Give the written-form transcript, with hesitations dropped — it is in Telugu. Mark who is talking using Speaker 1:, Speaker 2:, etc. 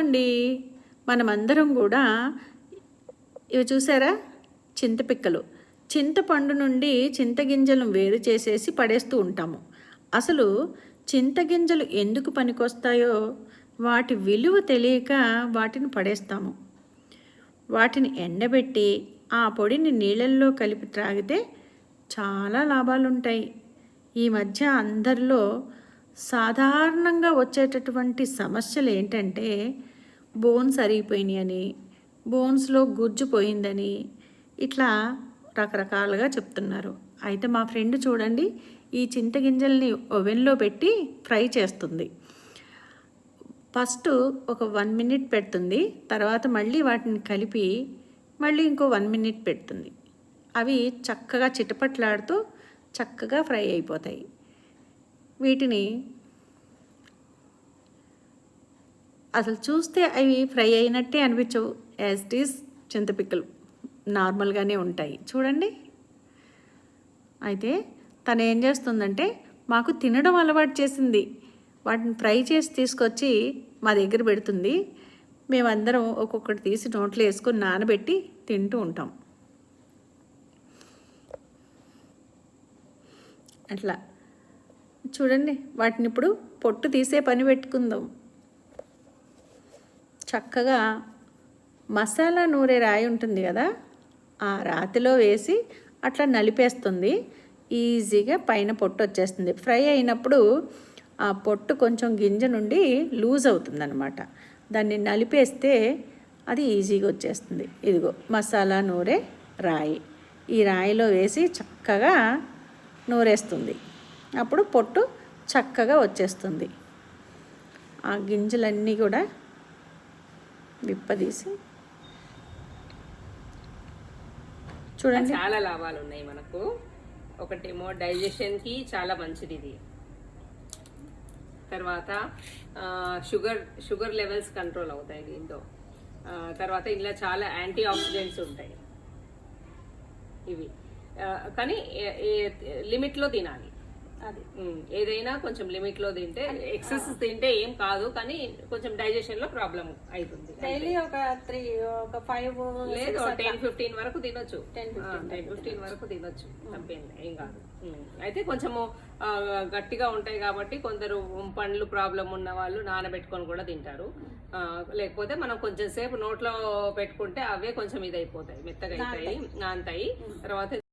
Speaker 1: అండి మనమందరం కూడా ఇవి చూసారా, చింతపిక్కలు. చింతపండు నుండి చింతగింజలను వేరు చేసేసి పడేస్తూ ఉంటాము. అసలు చింతగింజలు ఎందుకు పనికొస్తాయో వాటి విలువ తెలియక వాటిని పడేస్తాము. వాటిని ఎండబెట్టి ఆ పొడిని నీళ్ళల్లో కలిపి త్రాగితే చాలా లాభాలుంటాయి. ఈ మధ్య అందరిలో సాధారణంగా వచ్చేటటువంటి సమస్యలు ఏంటంటే బోన్స్ అరిగిపోయినాయని, బోన్స్లో గుజ్జు పోయిందని, ఇట్లా రకరకాలుగా చెప్తున్నారు. అయితే మా ఫ్రెండ్ చూడండి, ఈ చింతగింజల్ని ఓవెన్లో పెట్టి ఫ్రై చేస్తుంది. ఫస్ట్ ఒక 1 మినిట్ పెడుతుంది, తర్వాత మళ్ళీ వాటిని కలిపి మళ్ళీ ఇంకో 1 మినిట్ పెడుతుంది. అవి చక్కగా చిటపట్లాడుతూ చక్కగా ఫ్రై అయిపోతాయి. వీటిని అసలు చూస్తే అవి ఫ్రై అయినట్టే అనిపించవు. యాజ్ ఇట్ ఈస్ చింతపిక్కలు నార్మల్గానే ఉంటాయి చూడండి. అయితే తను ఏం చేస్తుందంటే మాకు తినడం అలవాటు చేసింది. వాటిని ఫ్రై చేసి తీసుకొచ్చి మా దగ్గర పెడుతుంది. మేమందరం ఒక్కొక్కటి తీసి నోట్లో వేసుకొని నానబెట్టి తింటూ ఉంటాం. అట్లా చూడండి, వాటిని ఇప్పుడు పొట్టు తీసే పని పెట్టుకుందాం. చక్కగా మసాలా నూరే రాయి ఉంటుంది కదా, ఆ రాతిలో వేసి అట్లా నలిపేస్తుంది. ఈజీగా పైన పొట్టు వచ్చేస్తుంది. ఫ్రై అయినప్పుడు ఆ పొట్టు కొంచెం గింజ నుండి లూజ్ అవుతుందన్నమాట. దాన్ని నలిపేస్తే అది ఈజీగా వచ్చేస్తుంది. ఇదిగో మసాలా నూరే రాయి, ఈ రాయిలో వేసి చక్కగా నూరేస్తుంది. అప్పుడు పొట్టు చక్కగా వచ్చేస్తుంది. ఆ గింజలన్నీ కూడా విప్పదీసి చూడండి.
Speaker 2: చాలా లాభాలు ఉన్నాయి మనకు. ఒకటేమో డైజెషన్కి చాలా మంచిది ఇది. తర్వాత షుగర్ లెవెల్స్ కంట్రోల్ అవుతాయి దీంతో. తర్వాత ఇందులో చాలా యాంటీ ఆక్సిడెంట్స్ ఉంటాయి ఇవి. కానీ లిమిట్లో తినాలి. అది ఏదైనా కొంచెం లిమిట్లో తింటే, ఎక్సెస్ తింటే ఏం కాదు, కానీ కొంచెం డైజెషన్ లో ప్రాబ్లం అవుతుంది.
Speaker 1: డైలీ ఒక 5
Speaker 2: లేదు 10-15 వరకు తినొచ్చు. 10-15 వరకు తినొచ్చు, తప్పేంది, ఏం కాదు. అయితే కొంచెము గట్టిగా ఉంటాయి కాబట్టి కొందరు పండ్లు ప్రాబ్లం ఉన్న వాళ్ళు నానబెట్టుకొని కూడా తింటారు. లేకపోతే మనం కొంచెం సేపు నోట్లో పెట్టుకుంటే అవే కొంచెం ఇదైపోతాయి, మెత్తగా అవుతాయి, నానతాయి. తర్వాత